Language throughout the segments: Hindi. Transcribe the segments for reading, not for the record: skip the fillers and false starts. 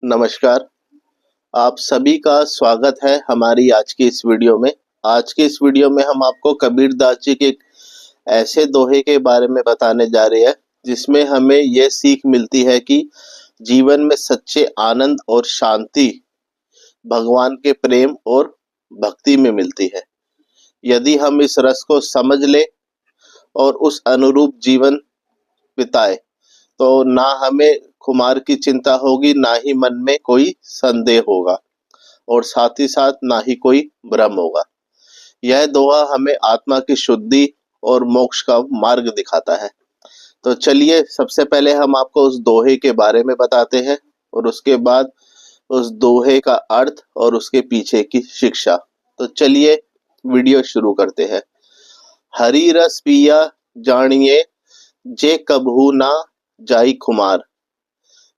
नमस्कार। आप सभी का स्वागत है हमारी आज की इस वीडियो में। आज की इस वीडियो में हम आपको कबीरदास जी के एक ऐसे दोहे के बारे में बताने जा रहे हैं जिसमें हमें यह सीख मिलती है कि जीवन में सच्चे आनंद और शांति भगवान के प्रेम और भक्ति में मिलती है। यदि हम इस रस को समझ ले और उस अनुरूप जीवन बिताए तो ना हमें खुमार की चिंता होगी, ना ही मन में कोई संदेह होगा और साथ ही साथ ना ही कोई भ्रम होगा। यह दोहा हमें आत्मा की शुद्धि और मोक्ष का मार्ग दिखाता है। तो चलिए सबसे पहले हम आपको उस दोहे के बारे में बताते हैं और उसके बाद उस दोहे का अर्थ और उसके पीछे की शिक्षा। तो चलिए वीडियो शुरू करते हैं। हरि रस पिया जानिए, जे कबहू ना जाई खुमार,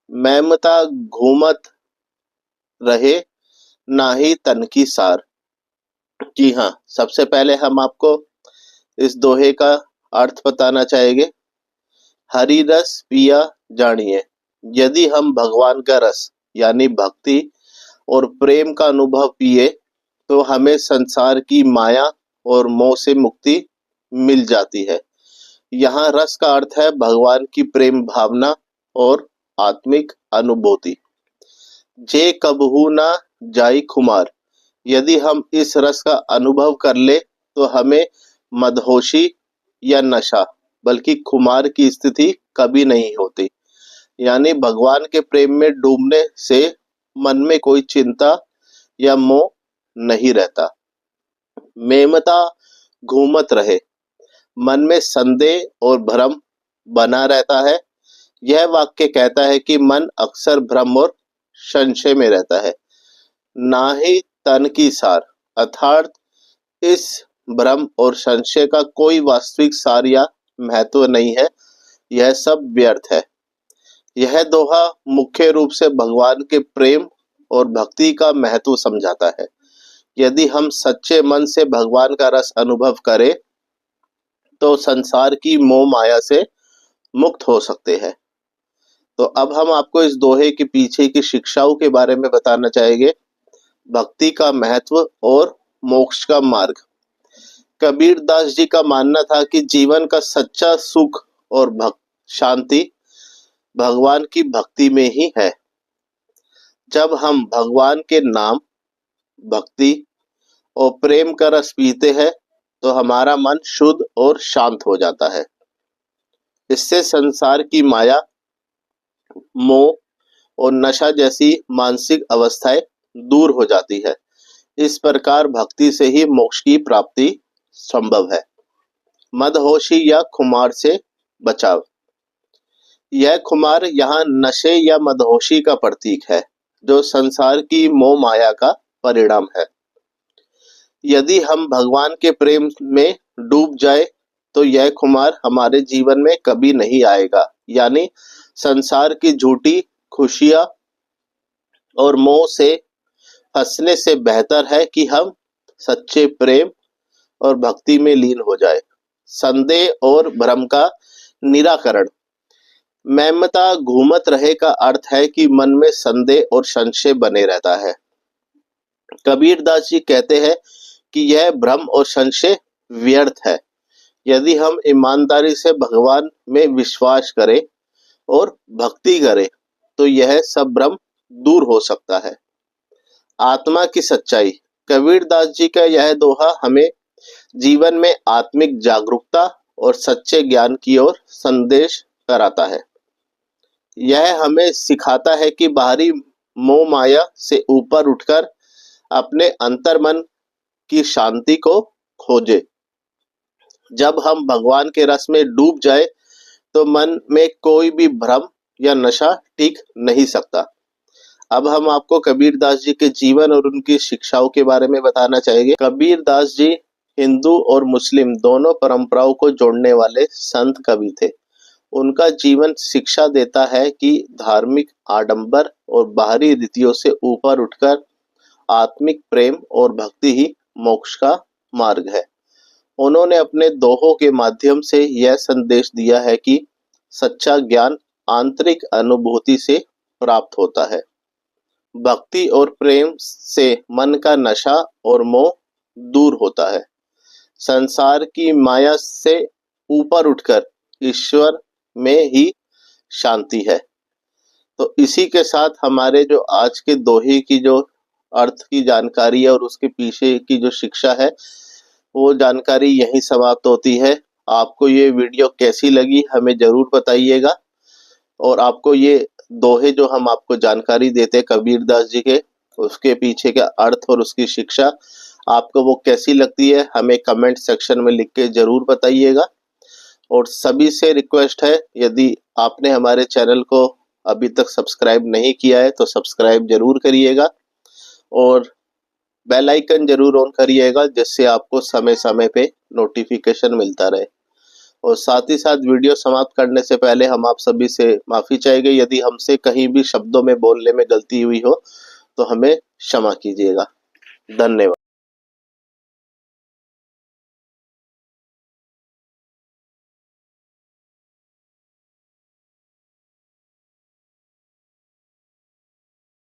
मैमता घूमत रहे नाही तन की सार। जी हाँ, सबसे पहले हम आपको इस दोहे का अर्थ बताना चाहेंगे। हरि रस पिया जानिए, यदि हम भगवान का रस यानी भक्ति और प्रेम का अनुभव पिए तो हमें संसार की माया और मोह से मुक्ति मिल जाती है। यहाँ रस का अर्थ है भगवान की प्रेम भावना और आत्मिक अनुभूति। जे कबहू ना जाई खुमार, यदि हम इस रस का अनुभव कर ले तो हमें मदहोशी या नशा बल्कि खुमार की स्थिति कभी नहीं होती। यानी भगवान के प्रेम में डूबने से मन में कोई चिंता या मोह नहीं रहता। मेमता घूमत रहे, मन में संदेह और भ्रम बना रहता है। यह वाक्य कहता है कि मन अक्सर भ्रम और संशय में रहता है, ना ही तन की सार, अर्थात इस भ्रम और संशय का कोई वास्तविक सार या महत्व नहीं है। यह सब व्यर्थ है। यह दोहा मुख्य रूप से भगवान के प्रेम और भक्ति का महत्व समझाता है। यदि हम सच्चे मन से भगवान का रस अनुभव करें तो संसार की मोह माया से मुक्त हो सकते हैं। तो अब हम आपको इस दोहे के पीछे की शिक्षाओं के बारे में बताना चाहेंगे। भक्ति का महत्व और मोक्ष का मार्ग। कबीरदास जी का मानना था कि जीवन का सच्चा सुख और शांति भगवान की भक्ति में ही है। जब हम भगवान के नाम, भक्ति और प्रेम का रस पीते हैं तो हमारा मन शुद्ध और शांत हो जाता है। इससे संसार की माया, मोह और नशा जैसी मानसिक अवस्थाएं दूर हो जाती है। इस प्रकार भक्ति से ही मोक्ष की प्राप्ति संभव है। मदहोशी या खुमार से बचाव। यह खुमार यहाँ नशे या मदहोशी का प्रतीक है जो संसार की मोह माया का परिणाम है। यदि हम भगवान के प्रेम में डूब जाए तो यह खुमार हमारे जीवन में कभी नहीं आएगा। यानी संसार की झूठी खुशियां और मोह से फंसने से बेहतर है कि हम सच्चे प्रेम और भक्ति में लीन हो जाए। संदेह और भ्रम का निराकरण। मैमता घूमत रहे का अर्थ है कि मन में संदेह और संशय बने रहता है। कबीरदास जी कहते हैं कि यह भ्रम और संशय व्यर्थ है। यदि हम ईमानदारी से भगवान में विश्वास करें और भक्ति करें तो यह सब भ्रम दूर हो सकता है। आत्मा की सच्चाई। कबीरदास जी का यह दोहा हमें जीवन में आत्मिक जागरूकता और सच्चे ज्ञान की ओर संदेश कराता है। यह हमें सिखाता है कि बाहरी मोह माया से ऊपर उठकर अपने अंतर्मन की शांति को खोजे। जब हम भगवान के रस में डूब जाए तो मन में कोई भी भ्रम या नशा टिक नहीं सकता। अब हम आपको कबीरदास जी के जीवन और उनकी शिक्षाओं के बारे में बताना चाहेंगे। कबीरदास जी हिंदू और मुस्लिम दोनों परंपराओं को जोड़ने वाले संत कवि थे। उनका जीवन शिक्षा देता है कि धार्मिक आडंबर और बाहरी रीतियों से ऊपर उठकर आत्मिक प्रेम और भक्ति ही मोक्ष का मार्ग है। उन्होंने अपने दोहों के माध्यम से यह संदेश दिया है कि सच्चा ज्ञान आंतरिक अनुभूति से प्राप्त होता है। भक्ति और प्रेम से मन का नशा और मोह दूर होता है। संसार की माया से ऊपर उठकर ईश्वर में ही शांति है। तो इसी के साथ हमारे जो आज के दोहे की जो अर्थ की जानकारी है और उसके पीछे की जो शिक्षा है, वो जानकारी यहीं समाप्त होती है। आपको ये वीडियो कैसी लगी हमें जरूर बताइएगा, और आपको ये दोहे जो हम आपको जानकारी देते हैं कबीर दास जी के, उसके पीछे का अर्थ और उसकी शिक्षा आपको वो कैसी लगती है हमें कमेंट सेक्शन में लिख के जरूर बताइएगा। और सभी से रिक्वेस्ट है, यदि आपने हमारे चैनल को अभी तक सब्सक्राइब नहीं किया है तो सब्सक्राइब जरूर करिएगा और बेल आइकन जरूर ऑन करिएगा, जिससे आपको समय समय पे नोटिफिकेशन मिलता रहे। और साथ ही साथ वीडियो समाप्त करने से पहले हम आप सभी से माफ़ी चाहेंगे, यदि हमसे कहीं भी शब्दों में बोलने में गलती हुई हो तो हमें क्षमा कीजिएगा। धन्यवाद।